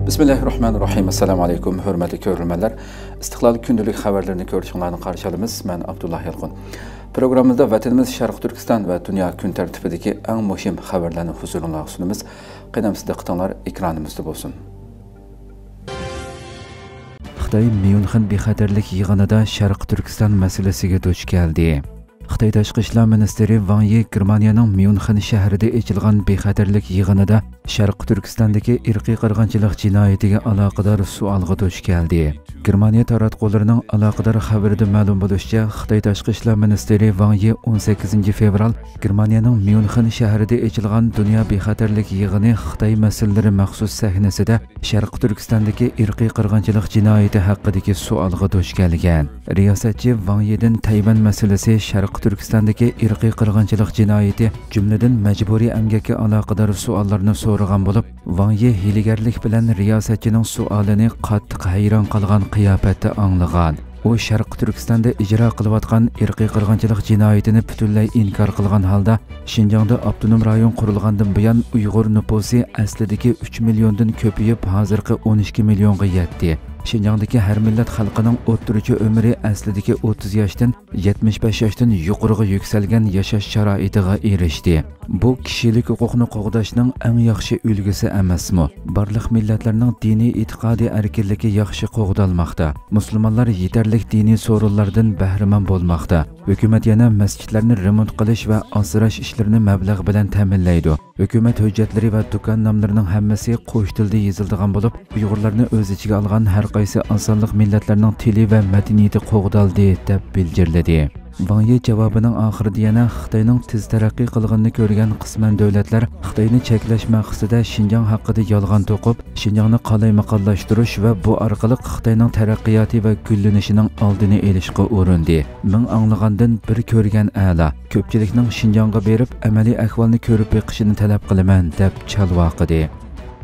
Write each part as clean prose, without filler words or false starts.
Bismillahirrahmanirrahim. Assalamu alaykum, hörmətli görürmənlər. İstiqlal gündəlik xəbərlərini görüşünlərini qarşılamız. Mən Abdullah Yalqın. Proqramımızda vətənimiz Şərq Türkistan və dünya gün tərtibidəki ən mühim xəbərlərini huzurunuzda sunumuz. Qənəmsizdə qıtanlar ekranımızda olsun. Xitay Myunxen bexatarlik yığınında Şərq Türkistan məsələsiga duch keldi. Xitay Tashqi ishlar ministri Wang Yi Germaniyaning Myunxen shahrida ochilgan bexatarlik yig'inida Sharq Turkistondagi irqiy qirg'inchilik jinoyatiga aloqador savolga duch keldi. Germaniya taratqullarining aloqador xabarida ma'lum bo'lishicha, Xitoy Tashqi ishlar ministri Wang Yi 18 fevral Germaniyaning Myunxen shahrida ochilgan dunyo bexatarlik yig'ini Xitoy masalalari maxsus sahnasida Sharq Turkistondagi irqiy qirg'inchilik jinoyati haqidagi savolga duch kelgan. Riyosatchi Wang Yidan Tayvan masalasi Sharq Turkistondagi irqiy qirg'inchilik jinoyati jumladan majburiy emgakka aloqador savollarni so'ragan bo'lib, Wang Yi hiylagarlik bilan riyosatchining savolini qattiq hayron qolgan qiyofatda anglagan. U Sharq Turkistonda ijro qilayotgan irqiy qirg'inchilik jinoyatini butunlay inkor qilgan holda, Xinjiangda avtonom rayon qurilgandan buyon Uyg'ur nufusi aslidagi 3 milliondan ko'payib, hozirgi 12 millionga yetdi. Xinjiangdagi har millat xalqining o'rtacha umri aslidagi 30 yoshdan 75 yoshdan yuqoriga yuksalgan yashash sharoitiga erishdi. Bu kishilik huquqni qo'g'dashning eng yaxshi ulgisi emasmi? Barliq millatlarning diniy e'tiqodiy erkinligi yaxshi qo'g'dalmoqda. Musulmonlar yetarlik diniy so'rovlardan bahramand bo'lmoqda. Hukumat yana masjidlarni remont qilish va asrash ishlarini mablag' bilan ta'minlaydi. Hukumat hujjatlari va do'kon nomlarining hammasi qo'sh tilda yozilgan bo'lib, Uyg'urlarni o'z ichiga olgan har qaysi asonliq millatlarning tili va madaniyati qo'g'daldi deb bildirildi. Wang Yi javobining oxirida yana Xitoyning tez taraqqiy qilganini ko'rgan qisman davlatlar Xitoyni cheklash maqsadida Xinjiang haqida yolg'on to'qib, Xinjiangni qalaymaqonlashtirish va bu orqali Xitoyning taraqqiyoti va gullanishining oldini olishga urindi. Ming anglagandan bir ko'rgan a'lo. Ko'pchilikning Xinjiangga berib, amaliy ahvolni ko'rib beqishini talab qilaman deb chalvoqidi.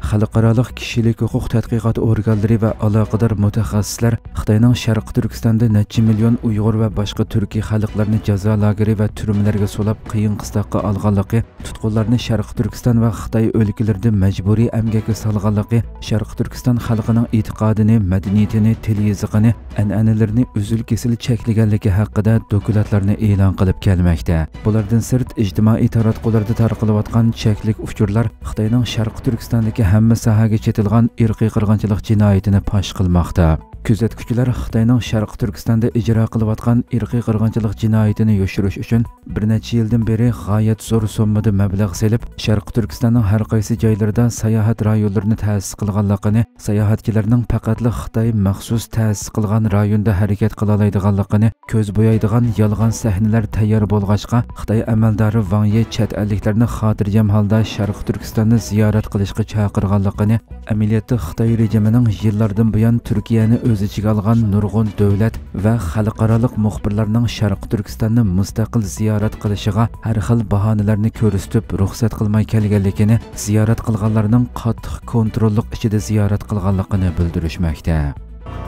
Xalqarалық kishilik huquq tadqiqot organlari va aloqador mutaxassislar Xitoyning Sharq Turkistonda necha million Uyg'ur va boshqa turkiy xalqlarni jazo lageri va turmalarga so'lab qiyin qistoqqa olganligi, tutqunlarni Sharq Turkiston va Xitoy o'lkalarida majburiy emgakka solganligi, Sharq Turkiston xalqining e'tiqodini, madaniyatini, til-yezigini, an'analarini uzil-kesil cheklaganligi haqida dokumentlarni e'lon qilib kelmoqda. Bulardan sirt ijtimoiy taratqularda tarqalayotgan cheklik uchurlar Xitoyning Sharq Turkistondagi hamma sohaga chetilgan irqiy qirg'inchilik jinoyatini fosh qilmoqda. Kuzatuvchilar Xitoyning Sharq Turkistonda ijro qilayotgan irqiy qirg'inchilik jinoyatini yoshirish uchun bir necha yildan beri g'oyat zo'r summada mablag' selib, Sharq Turkistonning har qaysi joylarida sayohat rayonlarini ta'sis qilganligini, sayohatchilarning faqatli Xitoy maxsus ta'sis qilgan rayonda harakat qila oladiganligini, ko'z bo'yaydigan yolg'on sahnalar tayyor bo'lg'achqa, Xitoy amaldori Wang Yi chet elliklarni xotirjam holda Sharq Turkistonni ziyorat qilishga chaqirganligini, amaliyotda Xitoy rejimining yillardan buyon Turkiyani o'z ichiga olgan nurg'un davlat va xalqaro muxbirlarning Sharq Turkistonni mustaqil ziyorat qilishiga har xil bahonalarni ko'rsatib ruxsat qilmay kelganligini, ziyorat qilganlarning qattiq kontrollik ichida ziyorat qilganligini bildirishmoqda.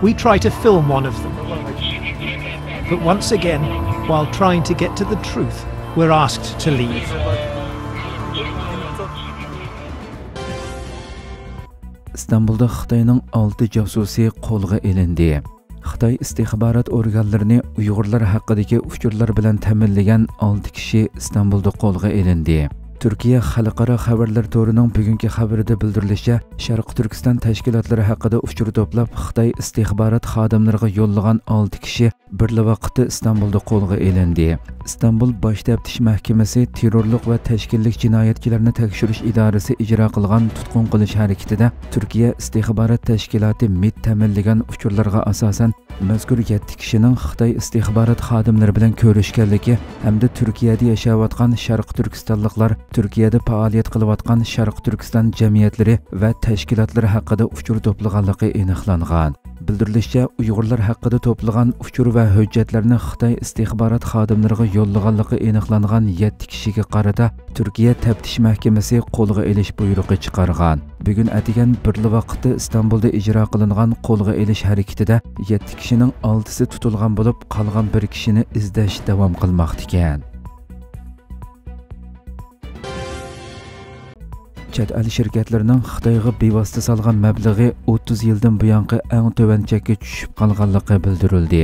We try to film one of them. But once again, while trying to get to the truth, we're asked to leave. İstanbulda Xitoyning 6 josusi qo'lga olindi. Xitoy istixborot organlarini Uyg'urlar haqidagi uchurlar bilan ta'minlagan 6 kishi İstanbulda qo'lga olindi. Turkiya xalqaro xabarlar to'rining bugungi xabarida bildirilishicha, Sharq Turkiston tashkilotlari haqida uchur to'plab Xitoy istixborot xodimlariga yo'llagan 6 kishi bir vaqtda İstanbulda qo'lga olindi. İstanbul Bosh taftish mahkamasi terrorlik va tashkillik jinoyatchilarni tekshirish idorasi ijro qilgan tutqun qilish harakatida Turkiya istixborot tashkiloti MIT ta'minlagan uchurlarga asosan mazkur 7 kishining Xitoy istixborot xodimlari bilan ko'rishganligi hamda Turkiyada yashayotgan Sharq Turkistonliklar, Turkiyada faoliyat qilayotgan Sharq Turkiston jamiyatlari va tashkilotlari haqida uchur to'plaganligi aniqlangan. Bildirilishicha, Uyg'urlar haqida to'plagan uchur va hujjatlarni Xitoy istixborot xodimlariga yo'llaganligi aniqlangan 7 kishiga qarata Turkiya taftish mahkamasi qo'lga olish buyrug'i chiqargan. Bugun atigan bir vaqtda İstanbulda ijro qilingan qo'lga olish harakatida 7 kishining 6si tutilgan bo'lib, qolgan bir kishini izlash davom qilmoqda ekan. chet el şirketlerining Xitoyga bevosita solgan mablag'i 30 yildan buyongi eng to'van chekka tushib qolganligi bildirildi.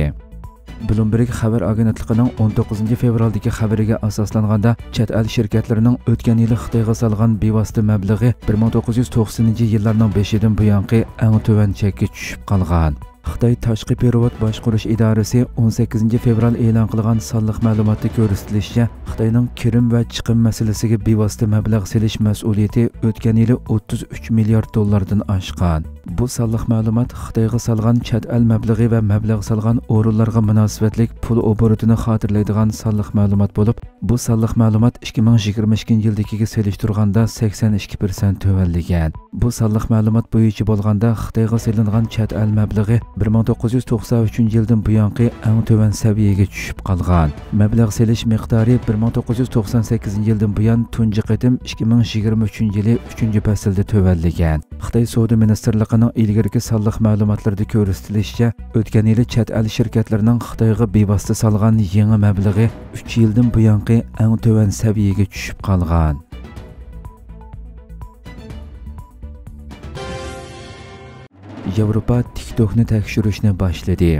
Bloomberg xabar agentligining 19 fevraldagi xabariga asoslanganda chet el şirketlerining o'tgan yili Xitoyga solgan bevosita mablag'i 1990-yillarning 5-dan buyongi eng to'van chekka tushib qolgan. Xitoy Tashqi perevod boshqarish idorasi 18 fevral e'lon qilgan sonliq ma'lumotda ko'rsatilishicha, Xitoyning kirim va chiqim masalasiga bevosita mablag' selish mas'uliyati o'tgan yili 33 milliard dollardan oshgan. Bu sonliq ma'lumot Xitoyga solgan chet el mablag'i va mablag' solgan o'rinlarga munosabatlik pul oborotini xotirlaydigan sonliq ma'lumot bo'lib, bu sonliq ma'lumot 2022-yildagiga solishtirganda 82% tuvanlagan. Bu sonliq ma'lumot bo'yicha bo'lganda Xitoyga selingan chet el mablag'i 1993-yildan buyongi eng to'van saviyaga tushib qolgan. Mablag' selish miqdori 1998-yildan buyon tunji qatim 2023-yili 3-faslda tuvanlagan. Xitoy savdo ministrligining ilgirki sonliq ma'lumotlarida ko'rsatilishicha, o'tgan yili chet el shirkatlarining Xitoyga bevosita solgan yangi mablag'i 3 yildan buyongi eng to'van saviyaga tushib qolgan. Yevropa TikTokni tekshirishni boshladi.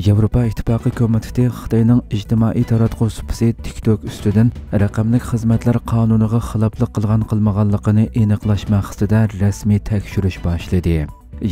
Yevropa Ittifoqi komiteti Xitoyning ijtimoiy taratquv supasi TikTok ustidan raqamli xizmatlar qonuniga xiloflik qilgan-qilmaganligini aniqlash maqsadida rasmiy tekshirish boshladi.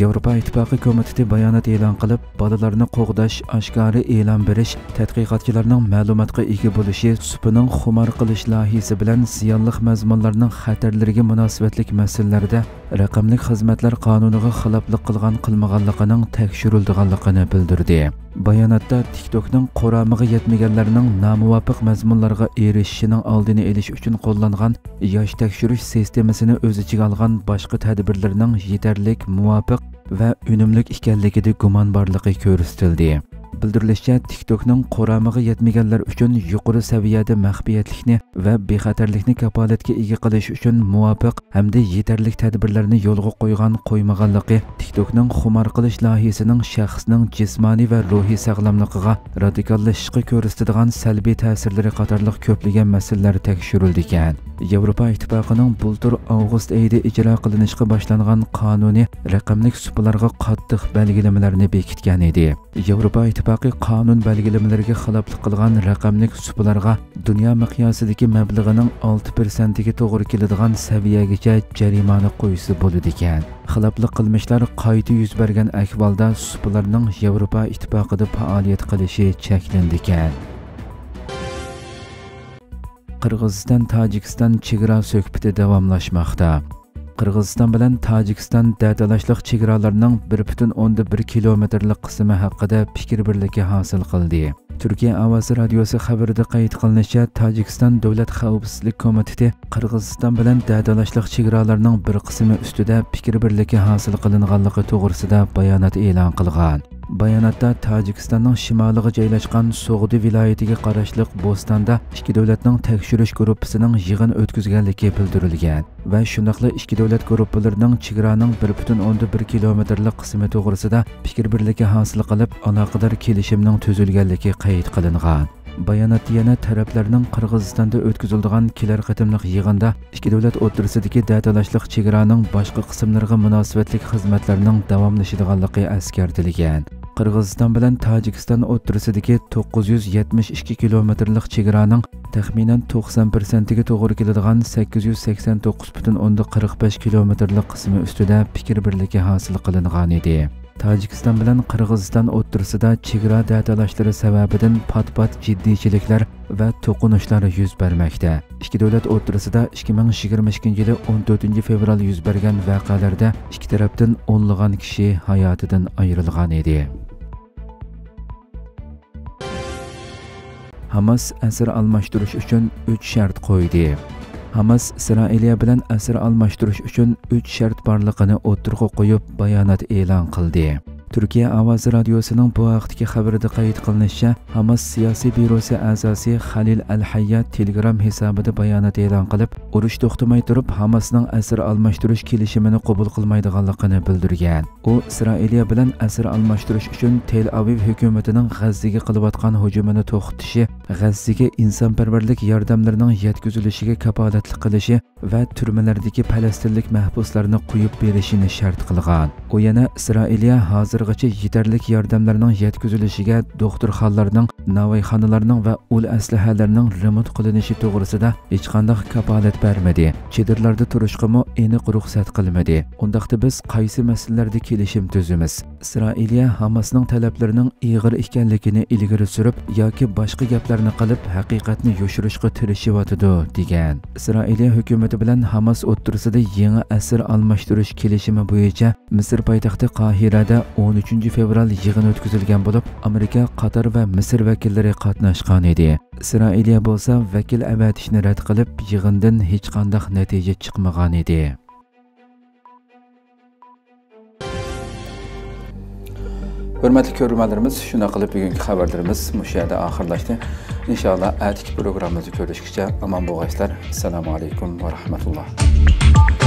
Yevropa Ittifoqi komiteti bayonot e'lon qilib, bolalarni qo'g'dash, oshkora e'lon berish, tadqiqotchilarning ma'lumotga ega bo'lishi, supining xumor qilish loyihasi bilan ziyonli mazmunlarning xatarlariga munosabatlik masalalarda raqamli xizmatlar qonuniga xiloflik qilgan-qilmaganligining tekshirilganligini bildirdi. Bayonotda TikTokning quramiga yetmaganlarning nomuvofiq mazmunlarga erishishining oldini olish uchun qo'llangan yosh tekshirish sistemasini o'z ichiga olgan boshqa tadbirlarning yetarli, muvofiq va unumli ekanligida gumon borligi ko'rsatildi. Bildirilishicha, TikTokning quramiga yetmaganlar uchun yuqori saviyada maxfiyatlikni va bexatarlikni kafolatga ega qilish uchun muvofiq hamda yetarli tadbirlarni yo'lga qo'ymaganligi TikTokning xumor qilish loyihasining shaxsning jismoniy va ruhiy sog'lomligiga radikallashishga ko'rsatadigan salbiy ta'sirlari qatorliq ko'plagan masalalar tekshirildi ekan. Yevropa Ittifoqining bultur avgust oyida ijro qilinishga boshlangan qonuniy raqamli supalarga qattiq belgilamalarni bekitgan edi. Yevropa Ittifoqi qonun belgilamalariga xiloflik qilgan raqamli supalarga dunyo miqyosidagi mablag'ining 6%ga to'g'ri keladigan saviyagacha jarimani qo'ysa bo'ladi ekan. Xiloflik qilmishlar qayta yuz bergan ahvolda supalarning Yevropa Ittifoqida faoliyat qilishi cheklandi ekan. Qirg'iziston-Tojikiston chegara suhbati davomlashmoqda. Qirg'iziston bilan Tojikiston dadalashliq chegaralarining 1,1 kilometrlik qismi haqida fikr birligi hosil qildi. Turkiya ovozi radiosi xabarida qayd qilinishicha, Tojikiston Davlat xavfsizlik komiteti Qirg'iziston bilan dadalashliq chegaralarining bir qismi ustida fikr birligi hosil qilinganligi to'g'risida bayonot e'lon qilgan. Bayonotda Tojikistonning shimoliga joylashgan So'g'di viloyatiga qarashli Bo'stonda ikki davlatning tekshirish guruhining yig'in o'tkazganligi bildirilgan va shundaqla ikki davlat guruhlarining chegaraning 1,1 kilometrlik qismi to'g'risida fikr birligi hosil qilib, aloqador kelishimning tuzilganligi qayd qilingan. Bayonot yana taraflarning Qirg'izistonda o'tkaziladigan kelar qatimliq yig'inda ikki davlat o'rtasidagi dadalashliq chegaraning boshqa qismlariga munosabatli xizmatlarning davomlashadiganligi eskartilgan. Qirg'iziston bilan Tojikiston o'rtasidagi 972 kilometrlik chegaraning taxminan 90% ga to'g'ri keladigan 889,45 kilometrlik qismi ustida fikr birligi hosil qilingan edi. Tojikiston bilan Qirg'iziston o'rtasida chegara dadalashlari sababidan pat-pat jiddiychiliklar va to'qinishlar yuz bermoqda. Ikki davlat o'rtasida 2022-yili 14 fevral yuz bergan voqealarda ikki tarafdan o'nlagan kishi hayotidan ayrilgan edi. Hamas asir almashtirish uchun 3 shart qo'ydi. Hamas Isroiliya bilan asir almashtirish uchun 3 shart borligini o'tirg'a qo'yib bayonot e'lon qildi. Türkiye Ovozi Radiosu'nun bu vaqtdagi xabarida qayd qilinishicha, Hamas siyosiy byurosi a'zosi Halil Al-Hayya Telegram hisobida bayonot e'lon qilib, urush to'xtamay turib Hamasning asir almashtirish kelishimini qabul qilmaydiganligini bildirgan. U Isroiliya bilan asir almashtirish uchun Tel Aviv hukumatining G'azzaga qilayotgan hujumini to'xtatishi, G'azzaga insonparvarlik yordamlarining yetkazilishiga kafolatlik qilishi va turmalardagi falastinlik mahbuslarni qo'yib berishini shart qilgan. U yana Isroiliya hozirgacha yetarlik yordamlarning yetkazilishiga doktorxonalarning, navoiyxonalarning va ul aslahalarining remont qilinishi to'g'risida hech qanday kafolat bermadi. Chedirlarda turishga aniq ruxsat qilmadi. Undaqda biz qaysi masalalarda kelishim tuzamiz? Isroiliya Hamasning talablarining ig'ir ekanligini ilgari surib yoki boshqa gaplarni qilib haqiqatni yoshirishga tirishyotidi degan. Isroiliya hukumati bilan Hamas o'rtasida yangi asir almashtirish kelishimi bo'yicha Misr poytaxti Qohirada 13 fevral yig'in o'tkazilgan bo'lib, Amerika, Qatar va Misr vakillari qatnashgan edi. Isroiliya bo'lsa vakil avatishni rad qilib, yig'indan hech qanday natija chiqmagan edi. Hurmatli ko'ruvchilarimiz, shuna qilib bugungi xabarlarimiz mushu yerda oxirlashdi. Inshaalloh atiki programmamizni ko'rishgacha omon bo'linglar. Assalomu alaykum va rahmatulloh.